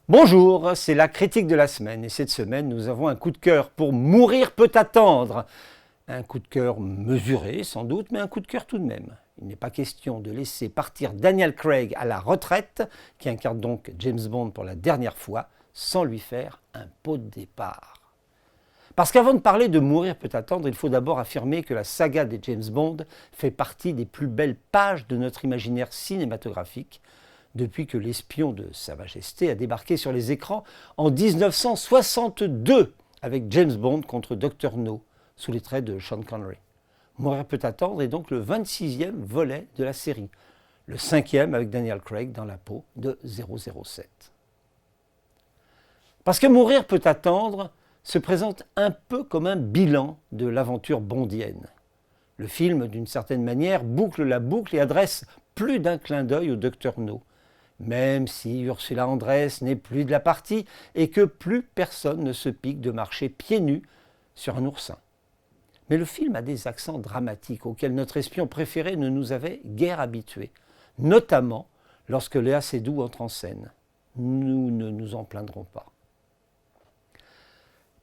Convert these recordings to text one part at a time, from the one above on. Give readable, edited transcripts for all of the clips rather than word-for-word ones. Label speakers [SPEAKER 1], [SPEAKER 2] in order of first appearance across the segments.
[SPEAKER 1] Bonjour, c'est la critique de la semaine et cette semaine nous avons un coup de cœur pour Mourir peut attendre. Un coup de cœur mesuré sans doute, mais un coup de cœur tout de même. Il n'est pas question de laisser partir Daniel Craig à la retraite, qui incarne donc James Bond pour la dernière fois, sans lui faire un pot de départ. Parce qu'avant de parler de Mourir peut attendre, il faut d'abord affirmer que la saga des James Bond fait partie des plus belles pages de notre imaginaire cinématographique, depuis que l'espion de Sa Majesté a débarqué sur les écrans en 1962 avec James Bond contre Dr No, sous les traits de Sean Connery. Mourir peut attendre est donc le 26e volet de la série, le 5e avec Daniel Craig dans la peau de 007. Parce que Mourir peut attendre se présente un peu comme un bilan de l'aventure bondienne. Le film, d'une certaine manière, boucle la boucle et adresse plus d'un clin d'œil au Dr No, même si Ursula Andress n'est plus de la partie et que plus personne ne se pique de marcher pieds nus sur un oursin. Mais le film a des accents dramatiques auxquels notre espion préféré ne nous avait guère habitués, notamment lorsque Léa Seydoux entre en scène. Nous ne nous en plaindrons pas.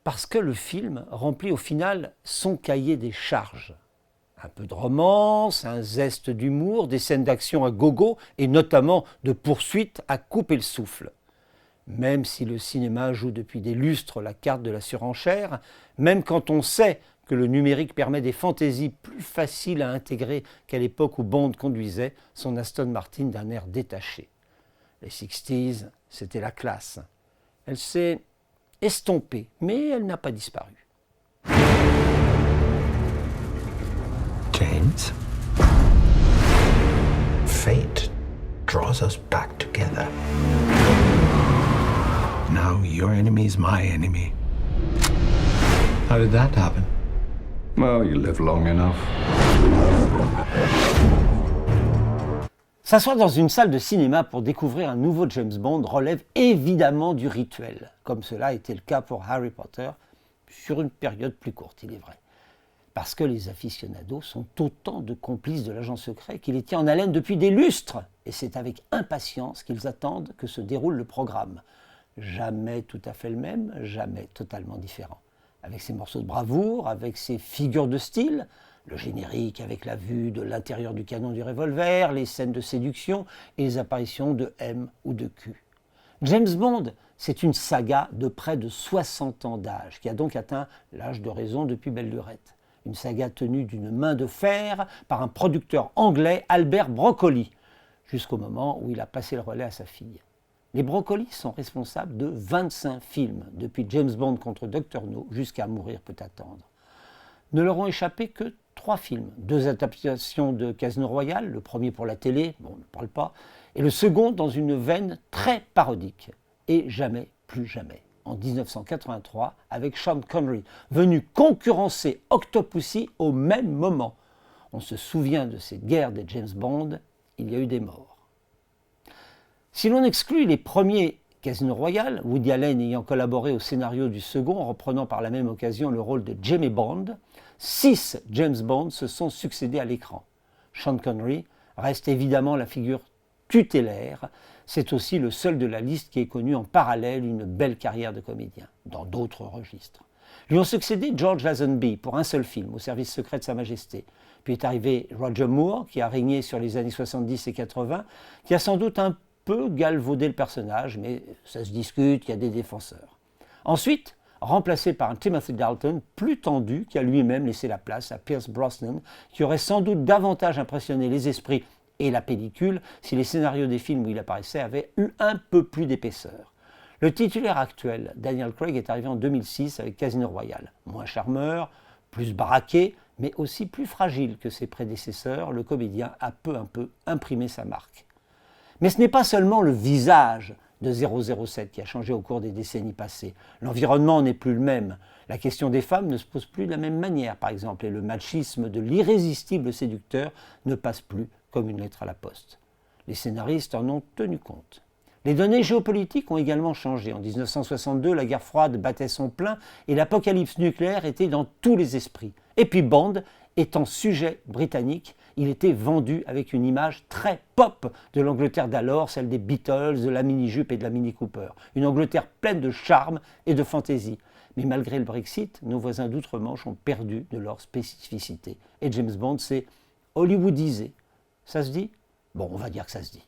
[SPEAKER 1] Parce que le film remplit au final son cahier des charges. Un peu de romance, un zeste d'humour, des scènes d'action à gogo et notamment de poursuites à couper le souffle. Même si le cinéma joue depuis des lustres la carte de la surenchère, même quand on sait que le numérique permet des fantaisies plus faciles à intégrer qu'à l'époque où Bond conduisait son Aston Martin d'un air détaché. Les 60s, c'était la classe. Elle s'est estompée, mais elle n'a pas disparu.
[SPEAKER 2] James, fate draws us back together. Now your enemy's my enemy. How did that happen?
[SPEAKER 3] Well, you live long enough.
[SPEAKER 1] S'asseoir dans une salle de cinéma pour découvrir un nouveau James Bond relève évidemment du rituel, comme cela a été le cas pour Harry Potter, sur une période plus courte, il est vrai. Parce que les aficionados sont autant de complices de l'agent secret qui les tient en haleine depuis des lustres. Et c'est avec impatience qu'ils attendent que se déroule le programme. Jamais tout à fait le même, jamais totalement différent. Avec ses morceaux de bravoure, avec ses figures de style, le générique avec la vue de l'intérieur du canon du revolver, les scènes de séduction et les apparitions de M ou de Q. James Bond, c'est une saga de près de 60 ans d'âge, qui a donc atteint l'âge de raison depuis belle lurette. Une saga tenue d'une main de fer par un producteur anglais, Albert Broccoli, jusqu'au moment où il a passé le relais à sa fille. Les Broccoli sont responsables de 25 films, depuis James Bond contre Dr No jusqu'à Mourir peut attendre. Ne leur ont échappé que 3 films, 2 adaptations de Casino Royale, le premier pour la télé, bon, on ne parle pas, et le second dans une veine très parodique, et jamais, plus jamais. En 1983 avec Sean Connery, venu concurrencer Octopussy au même moment. On se souvient de cette guerre des James Bond, il y a eu des morts. Si l'on exclut les premiers Casino Royale, Woody Allen ayant collaboré au scénario du second, en reprenant par la même occasion le rôle de Jamie Bond, 6 James Bond se sont succédés à l'écran. Sean Connery reste évidemment la figure tutélaire. C'est aussi le seul de la liste qui ait connu en parallèle une belle carrière de comédien, dans d'autres registres. Lui ont succédé George Lazenby pour un seul film, Au service secret de Sa Majesté. Puis est arrivé Roger Moore, qui a régné sur les années 70 et 80, qui a sans doute un peu galvaudé le personnage, mais ça se discute, il y a des défenseurs. Ensuite, remplacé par un Timothy Dalton plus tendu, qui a lui-même laissé la place à Pierce Brosnan, qui aurait sans doute davantage impressionné les esprits et la pellicule si les scénarios des films où il apparaissait avaient eu un peu plus d'épaisseur. Le titulaire actuel, Daniel Craig, est arrivé en 2006 avec Casino Royale. Moins charmeur, plus baraqué, mais aussi plus fragile que ses prédécesseurs, le comédien a peu à peu imprimé sa marque. Mais ce n'est pas seulement le visage de 007 qui a changé au cours des décennies passées. L'environnement n'est plus le même. La question des femmes ne se pose plus de la même manière, par exemple, et le machisme de l'irrésistible séducteur ne passe plus comme une lettre à la poste. Les scénaristes en ont tenu compte. Les données géopolitiques ont également changé. En 1962, la guerre froide battait son plein et l'apocalypse nucléaire était dans tous les esprits. Et puis Bond Étant sujet britannique, il était vendu avec une image très pop de l'Angleterre d'alors, celle des Beatles, de la mini-jupe et de la Mini Cooper. Une Angleterre pleine de charme et de fantaisie. Mais malgré le Brexit, nos voisins d'outre-Manche ont perdu de leur spécificité. Et James Bond s'est hollywoodisé. Ça se dit ? Bon, on va dire que ça se dit.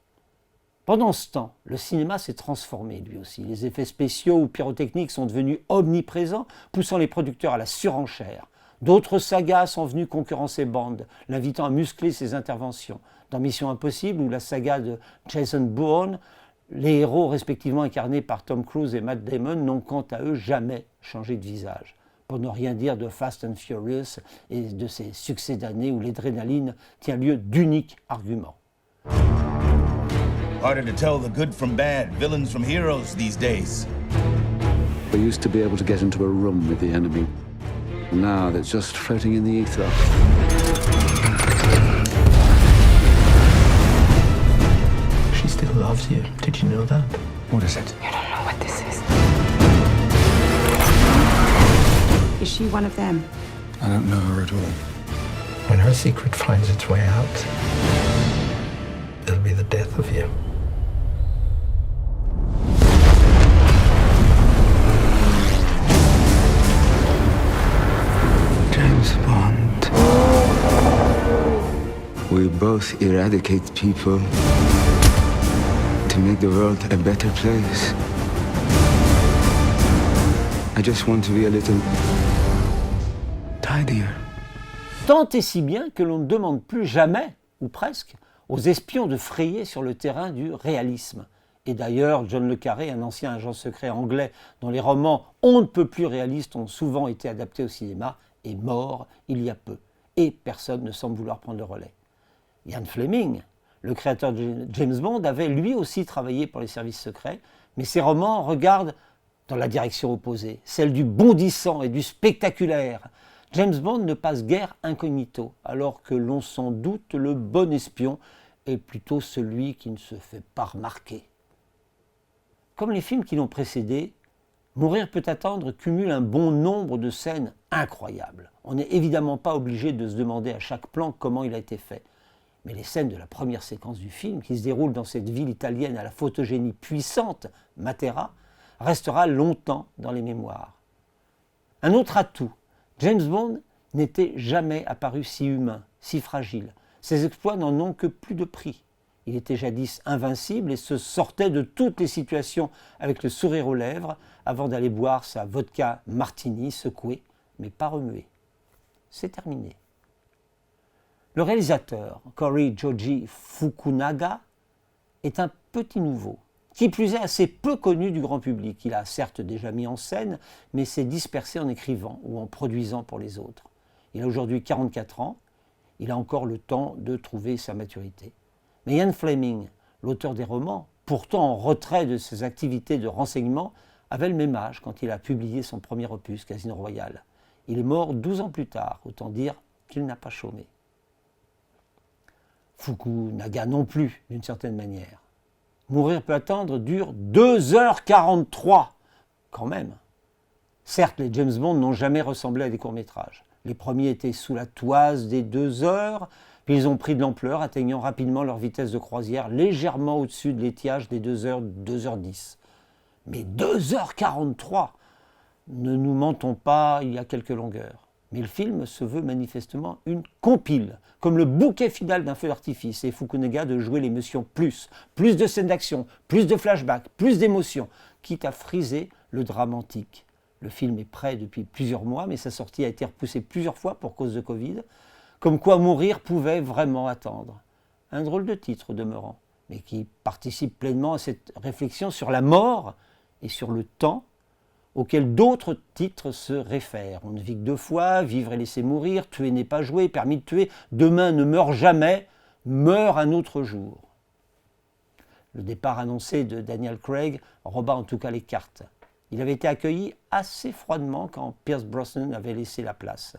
[SPEAKER 1] Pendant ce temps, le cinéma s'est transformé lui aussi. Les effets spéciaux ou pyrotechniques sont devenus omniprésents, poussant les producteurs à la surenchère. D'autres sagas sont venues concurrencer Bond, l'invitant à muscler ses interventions. Dans Mission Impossible ou la saga de Jason Bourne, les héros respectivement incarnés par Tom Cruise et Matt Damon n'ont quant à eux jamais changé de visage. Pour ne rien dire de Fast and Furious et de ses succès d'années où l'adrénaline tient lieu d'uniques arguments.
[SPEAKER 4] Harder to tell the good from bad, villains from heroes these days.
[SPEAKER 3] We used to be able to get into a room with the enemy. Now they're just floating in the ether.
[SPEAKER 2] She still loves you. Did you know that?
[SPEAKER 3] What is it?
[SPEAKER 5] You don't know what this is. Is she one of them?
[SPEAKER 3] I don't know her at all.
[SPEAKER 2] When her secret finds its way out, it'll be the death of you.
[SPEAKER 3] James Bond. We both eradicate people to make the world a better place. I just want to be a little tidier.
[SPEAKER 1] Tant et si bien que l'on ne demande plus jamais, ou presque, aux espions de frayer sur le terrain du réalisme. Et d'ailleurs, John le Carré, un ancien agent secret anglais dont les romans on ne peut plus réalistes ont souvent été adaptés au cinéma, est mort il y a peu. Et personne ne semble vouloir prendre le relais. Ian Fleming, le créateur de James Bond, avait lui aussi travaillé pour les services secrets, mais ses romans regardent dans la direction opposée, celle du bondissant et du spectaculaire. James Bond ne passe guère incognito, alors que l'on s'en doute, le bon espion est plutôt celui qui ne se fait pas remarquer. Comme les films qui l'ont précédé, Mourir peut attendre cumule un bon nombre de scènes incroyables. On n'est évidemment pas obligé de se demander à chaque plan comment il a été fait. Mais les scènes de la première séquence du film, qui se déroule dans cette ville italienne à la photogénie puissante, Matera, restera longtemps dans les mémoires. Un autre atout, James Bond n'était jamais apparu si humain, si fragile. Ses exploits n'en ont que plus de prix. Il était jadis invincible et se sortait de toutes les situations avec le sourire aux lèvres avant d'aller boire sa vodka martini secouée, mais pas remuée. C'est terminé. Le réalisateur, Cory Joji Fukunaga, est un petit nouveau, qui plus est assez peu connu du grand public. Il a certes déjà mis en scène, mais s'est dispersé en écrivant ou en produisant pour les autres. Il a aujourd'hui 44 ans, il a encore le temps de trouver sa maturité. Mais Ian Fleming, l'auteur des romans, pourtant en retrait de ses activités de renseignement, avait le même âge quand il a publié son premier opus, Casino Royale. Il est mort 12 ans plus tard, autant dire qu'il n'a pas chômé. Fukunaga non plus, d'une certaine manière. Mourir peut attendre dure 2h43, quand même. Certes, les James Bond n'ont jamais ressemblé à des courts-métrages. Les premiers étaient sous la toise des 2 heures, puis ils ont pris de l'ampleur, atteignant rapidement leur vitesse de croisière, légèrement au-dessus de l'étiage des 2h, 2h10. Mais 2h43, ne nous mentons pas, il y a quelques longueurs. Mais le film se veut manifestement une compile, comme le bouquet final d'un feu d'artifice, et Fukunaga de jouer l'émotion plus de scènes d'action, plus de flashbacks, plus d'émotions, quitte à friser le drame antique. Le film est prêt depuis plusieurs mois, mais sa sortie a été repoussée plusieurs fois pour cause de Covid, comme quoi Mourir pouvait vraiment attendre. Un drôle de titre demeurant, mais qui participe pleinement à cette réflexion sur la mort et sur le temps, auquel d'autres titres se réfèrent. On ne vit que 2 fois, vivre et laisser mourir, tuer n'est pas jouer, permis de tuer, demain ne meurt jamais, meurt un autre jour. Le départ annoncé de Daniel Craig rebat en tout cas les cartes. Il avait été accueilli assez froidement quand Pierce Brosnan avait laissé la place.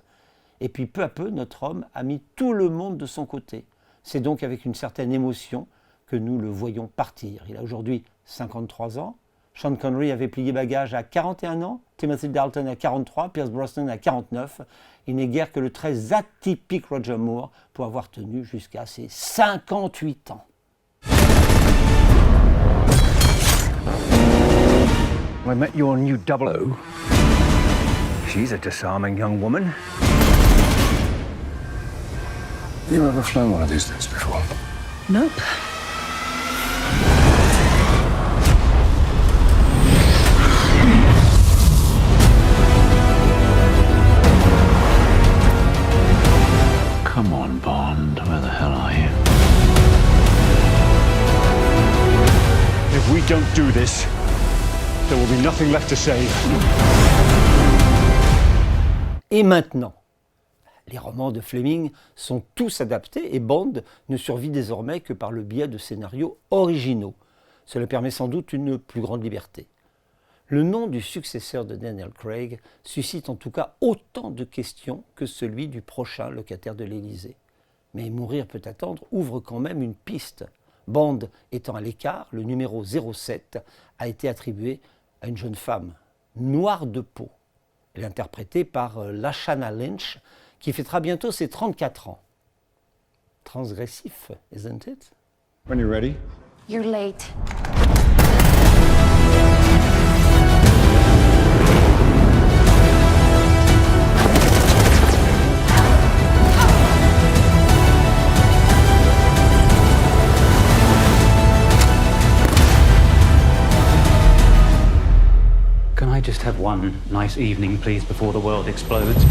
[SPEAKER 1] Et puis peu à peu, notre homme a mis tout le monde de son côté. C'est donc avec une certaine émotion que nous le voyons partir. Il a aujourd'hui 53 ans, Sean Connery avait plié bagage à 41 ans, Timothy Dalton à 43, Pierce Brosnan à 49. Il n'est guère que le très atypique Roger Moore pour avoir tenu jusqu'à ses 58 ans.
[SPEAKER 6] I met your new 00. She's a disarming young woman.
[SPEAKER 3] You ever flown one of these things before?
[SPEAKER 5] Nope.
[SPEAKER 3] Come on, Bond. Where the hell are you?
[SPEAKER 6] If we don't do this, there will be nothing left to save.
[SPEAKER 1] Et maintenant, les romans de Fleming sont tous adaptés et Bond ne survit désormais que par le biais de scénarios originaux. Cela permet sans doute une plus grande liberté. Le nom du successeur de Daniel Craig suscite en tout cas autant de questions que celui du prochain locataire de l'Élysée. Mais Mourir peut attendre ouvre quand même une piste. Bond étant à l'écart, le numéro 07 a été attribué à une jeune femme, noire de peau. Elle est interprétée par Lashana Lynch, qui fêtera bientôt ses 34 ans. Transgressif, isn't it?
[SPEAKER 6] When you're ready.
[SPEAKER 5] You're late.
[SPEAKER 7] Can I just have one nice evening, please, before the world explodes?